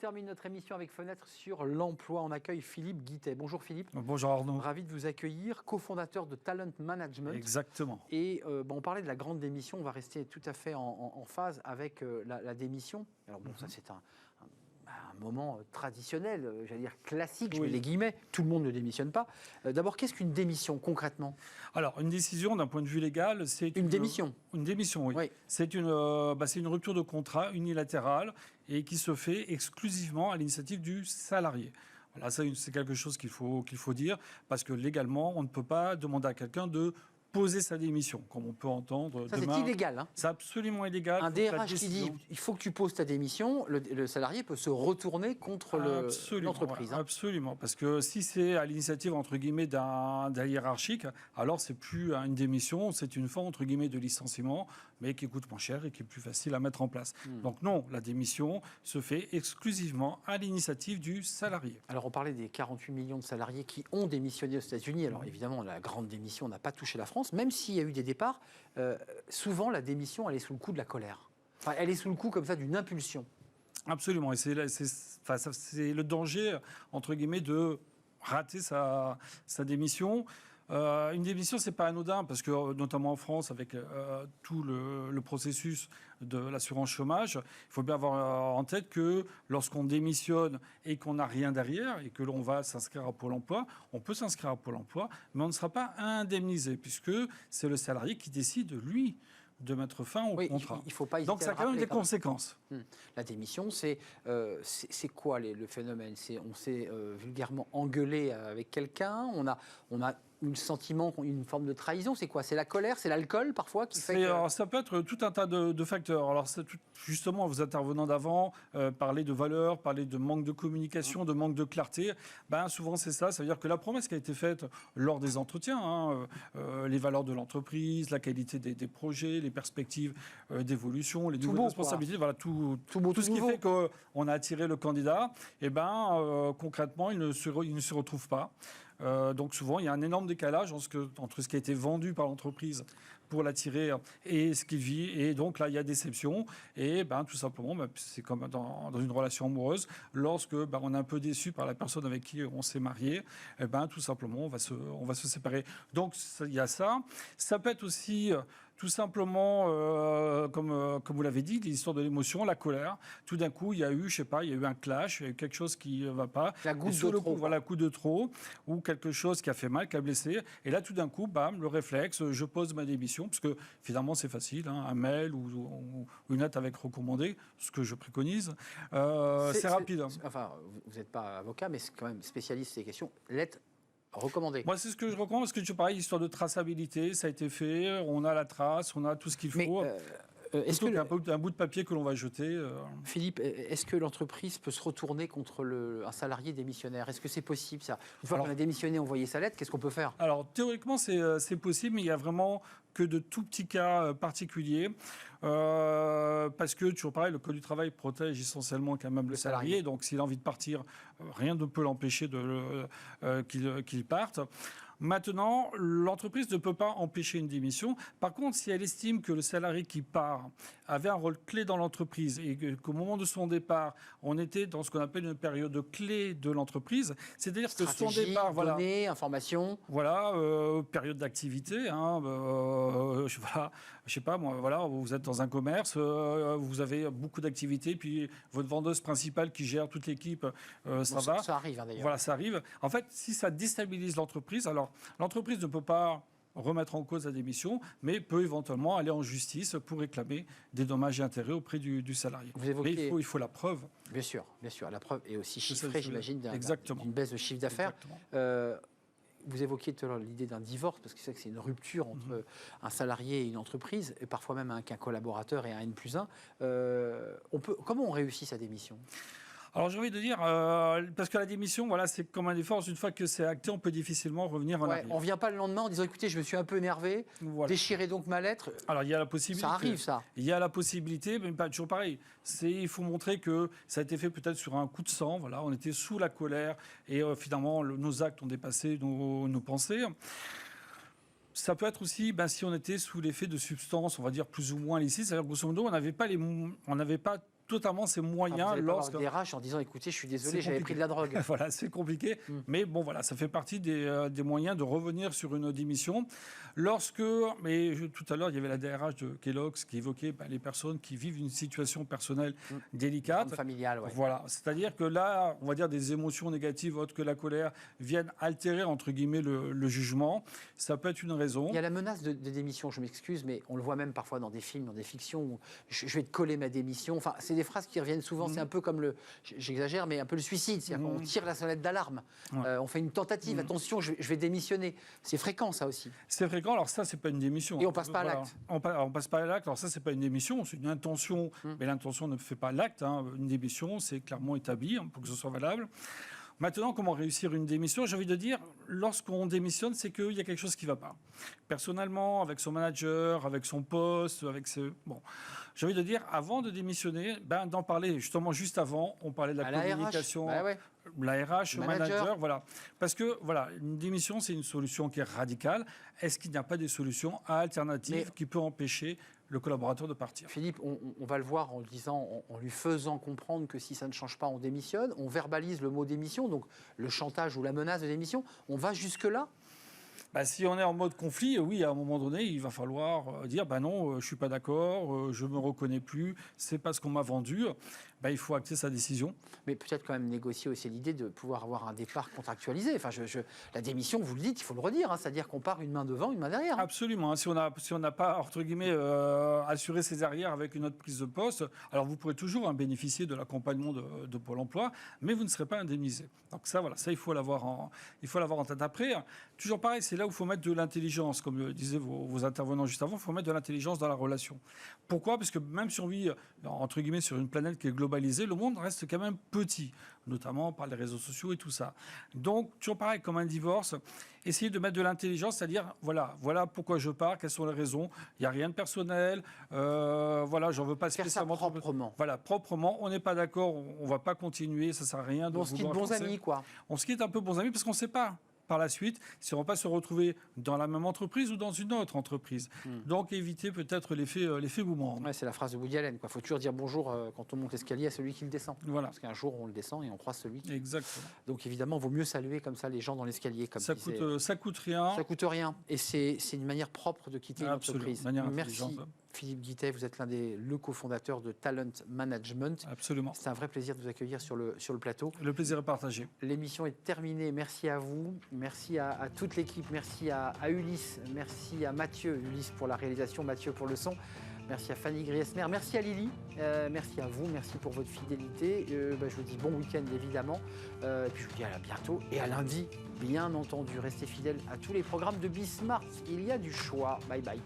termine notre émission avec Fenêtre sur l'emploi. On accueille Philippe Guittet. Bonjour Philippe. Bonjour Arnaud. Ravi de vous accueillir, cofondateur de Talent Management. Exactement. Et on parlait de la grande démission, on va rester tout à fait en phase avec la démission. Alors bon, ça c'est un moment traditionnel, j'allais dire classique, je mets les guillemets, tout le monde ne démissionne pas. D'abord, qu'est-ce qu'une démission concrètement ? Alors, une décision d'un point de vue légal, c'est une démission. Une démission, oui. C'est une rupture de contrat unilatérale et qui se fait exclusivement à l'initiative du salarié. Voilà, ça, c'est quelque chose qu'il faut dire, parce que légalement, on ne peut pas demander à quelqu'un de poser sa démission, comme on peut entendre ça, demain. C'est illégal. Hein. C'est absolument illégal. Un DRH qui dit il faut que tu poses ta démission, le salarié peut se retourner contre l'entreprise. Hein. Absolument, parce que si c'est à l'initiative, entre guillemets, d'un hiérarchique, alors c'est plus une démission, c'est une forme, entre guillemets, de licenciement, mais qui coûte moins cher et qui est plus facile à mettre en place. Donc non, la démission se fait exclusivement à l'initiative du salarié. Alors on parlait des 48 millions de salariés qui ont démissionné aux États-Unis. Alors évidemment, la grande démission n'a pas touché la France. Même s'il y a eu des départs, souvent la démission, elle est sous le coup de la colère. Enfin, elle est sous le coup comme ça d'une impulsion. Absolument. Et c'est le danger, entre guillemets, de rater sa démission. Une démission, c'est pas anodin, parce que notamment en France, avec tout le processus de l'assurance chômage, il faut bien avoir en tête que lorsqu'on démissionne et qu'on n'a rien derrière, et que l'on va s'inscrire à Pôle emploi, on peut s'inscrire à Pôle emploi, mais on ne sera pas indemnisé, puisque c'est le salarié qui décide, lui, de mettre fin au contrat. Il faut pas donc ça a quand même des conséquences. La démission, c'est quoi le phénomène ? On s'est vulgairement engueulé avec quelqu'un, on a un sentiment, une forme de trahison, c'est quoi ? C'est la colère, c'est l'alcool parfois qui fait que... Ça peut être tout un tas de facteurs. Alors justement, vos intervenants d'avant parlaient de valeurs, parlaient de manque de communication, de manque de clarté. Souvent c'est ça, ça veut dire que la promesse qui a été faite lors des entretiens, les valeurs de l'entreprise, la qualité des projets, les perspectives d'évolution, les nouvelles responsabilités, voilà, tout ce qui fait qu'on a attiré le candidat, concrètement il ne se retrouve pas. Donc souvent, il y a un énorme décalage entre ce qui a été vendu par l'entreprise pour l'attirer et ce qu'il vit. Et donc là, il y a déception. Et tout simplement, c'est comme dans une relation amoureuse. Lorsque on est un peu déçu par la personne avec qui on s'est marié, tout simplement, on va se séparer. Donc il y a ça. Ça peut être aussi... tout simplement, comme vous l'avez dit, l'histoire de l'émotion, la colère. Tout d'un coup, il y a eu un clash, il y a eu quelque chose qui ne va pas. La goutte de trop. Voilà, coup de trop, ou quelque chose qui a fait mal, qui a blessé. Et là, tout d'un coup, le réflexe, je pose ma démission, parce que finalement, c'est facile, un mail ou une note avec recommandé, ce que je préconise. C'est rapide. Enfin, vous n'êtes pas avocat, mais c'est quand même spécialiste ces questions. Lettre recommandé. Moi, c'est ce que je recommande, parce que je pareil, histoire de traçabilité, ça a été fait, on a la trace, on a tout ce qu'il faut. Est-ce que un bout de papier que l'on va jeter Philippe, est-ce que l'entreprise peut se retourner contre un salarié démissionnaire ? Est-ce que c'est possible ça ? Une fois qu'on a démissionné, envoyé sa lettre, qu'est-ce qu'on peut faire ? Alors, théoriquement, c'est possible, mais il y a vraiment que de tout petits cas particuliers. Parce que, toujours pareil, le Code du travail protège essentiellement quand même le salarié. Donc, s'il a envie de partir, rien ne peut l'empêcher qu'il parte. Maintenant, l'entreprise ne peut pas empêcher une démission. Par contre, si elle estime que le salarié qui part avait un rôle clé dans l'entreprise et qu'au moment de son départ, on était dans ce qu'on appelle une période clé de l'entreprise, c'est-à-dire que son départ, données, informations, période d'activité, je sais pas moi, vous êtes dans un commerce, vous avez beaucoup d'activités, puis votre vendeuse principale qui gère toute l'équipe, va. Ça arrive d'ailleurs. Voilà, ça arrive. En fait, si ça déstabilise l'entreprise, alors l'entreprise ne peut pas remettre en cause la démission, mais peut éventuellement aller en justice pour réclamer des dommages et intérêts auprès du salarié. Mais il faut la preuve. Bien sûr. La preuve est aussi chiffrée, j'imagine, d'une baisse de chiffre d'affaires. Vous évoquiez tout à l'heure l'idée d'un divorce, parce que c'est vrai que c'est une rupture entre un salarié et une entreprise, et parfois même qu'un collaborateur et un N+1. Comment on réussit sa démission ? Alors j'ai envie de dire, parce que la démission, c'est comme un effort. Une fois que c'est acté, on peut difficilement revenir en arrière. On ne vient pas le lendemain en disant, écoutez, je me suis un peu énervé, déchirez donc ma lettre. Alors il y a la possibilité. Ça arrive, ça. Il y a la possibilité, mais pas toujours pareil. Il faut montrer que ça a été fait peut-être sur un coup de sang. On était sous la colère et finalement nos actes ont dépassé nos pensées. Ça peut être aussi si on était sous l'effet de substances, on va dire plus ou moins licites. C'est-à-dire grosso modo, on n'avait pas totalement ses moyens. Vous lorsque des RH en disant écoutez, je suis désolé, j'avais pris de la drogue. Voilà, c'est compliqué. Mais bon, voilà, ça fait partie des moyens de revenir sur une démission. Tout à l'heure, il y avait la DRH de Kellogg's qui évoquait les personnes qui vivent une situation personnelle délicate. Familiale, ouais. Voilà, c'est-à-dire que là, on va dire des émotions négatives autres que la colère viennent altérer, entre guillemets, le jugement. Ça peut être une raison. Il y a la menace de démission, je m'excuse, mais on le voit même parfois dans des films, dans des fictions, où je vais te coller ma démission. Enfin, c'est des phrases qui reviennent souvent, c'est un peu comme j'exagère, mais un peu le suicide. C'est-à-dire qu'on tire la sonnette d'alarme, on fait une tentative, attention, je vais démissionner. C'est fréquent, ça aussi. C'est fréquent, alors ça, c'est pas une démission. Et on passe pas à l'acte. On passe pas à l'acte, alors ça, c'est pas une démission, c'est une intention, mais l'intention ne fait pas l'acte. Une démission, c'est clairement établi pour que ce soit valable. Maintenant, comment réussir une démission? J'ai envie de dire, lorsqu'on démissionne, c'est qu'il y a quelque chose qui ne va pas. Personnellement, avec son manager, avec son poste, Bon, j'ai envie de dire, avant de démissionner, d'en parler. Justement, juste avant, on parlait de la communication. La RH, manager, voilà. Parce que, voilà, une démission, c'est une solution qui est radicale. Est-ce qu'il n'y a pas des solutions alternatives qui peuvent empêcher le collaborateur de partir? Philippe, on va le voir en lui faisant comprendre que si ça ne change pas, on démissionne. On verbalise le mot démission, donc le chantage ou la menace de démission. On va jusque-là? Si on est en mode conflit, oui, à un moment donné, il va falloir dire non, je ne suis pas d'accord, je ne me reconnais plus, c'est pas ce qu'on m'a vendu. Il faut acter sa décision. Mais peut-être quand même négocier aussi l'idée de pouvoir avoir un départ contractualisé. Enfin, la démission, vous le dites, il faut le redire, c'est-à-dire qu'on part une main devant, une main derrière. Absolument. Si on n'a pas, entre guillemets, assuré ses arrières avec une autre prise de poste, alors vous pourrez toujours bénéficier de l'accompagnement de Pôle emploi, mais vous ne serez pas indemnisé. Donc ça, voilà, ça, il faut l'avoir en tête. Après, toujours pareil, c'est là où il faut mettre de l'intelligence, comme disaient vos intervenants juste avant, il faut mettre de l'intelligence dans la relation. Pourquoi? Parce que même si on vit, entre guillemets, sur une planète qui est globalisée, le monde reste quand même petit, notamment par les réseaux sociaux et tout ça. Donc, toujours pareil, comme un divorce, essayer de mettre de l'intelligence, c'est-à-dire, voilà pourquoi je pars, quelles sont les raisons, il n'y a rien de personnel, j'en veux pas spécialement. Faire ça proprement. Voilà, proprement, on n'est pas d'accord, on ne va pas continuer, ça ne sert à rien. On se quitte bons amis, quoi. On se quitte un peu bons amis parce qu'on ne sait pas. Par la suite, si on ne va pas se retrouver dans la même entreprise ou dans une autre entreprise. Donc, éviter peut-être l'effet boomerang. Ouais, c'est la phrase de Woody Allen. Il faut toujours dire bonjour quand on monte l'escalier à celui qui le descend. Voilà. Parce qu'un jour, on le descend et on croise celui qui... Exactement. Donc, évidemment, il vaut mieux saluer comme ça les gens dans l'escalier. Ça coûte rien. Ça coûte rien. Et c'est une manière propre de quitter une entreprise. Merci. Philippe Guittet, vous êtes le cofondateur de Talent Management. Absolument. C'est un vrai plaisir de vous accueillir sur le plateau. Le plaisir est partagé. L'émission est terminée. Merci à vous. Merci à toute l'équipe. Merci à Ulysse. Merci à Mathieu. Ulysse pour la réalisation, Mathieu pour le son. Merci à Fanny Griesmer. Merci à Lily. Merci à vous. Merci pour votre fidélité. Je vous dis bon week-end, évidemment. Et puis je vous dis à bientôt. Et à lundi, bien entendu. Restez fidèles à tous les programmes de Bismart. Il y a du choix. Bye bye.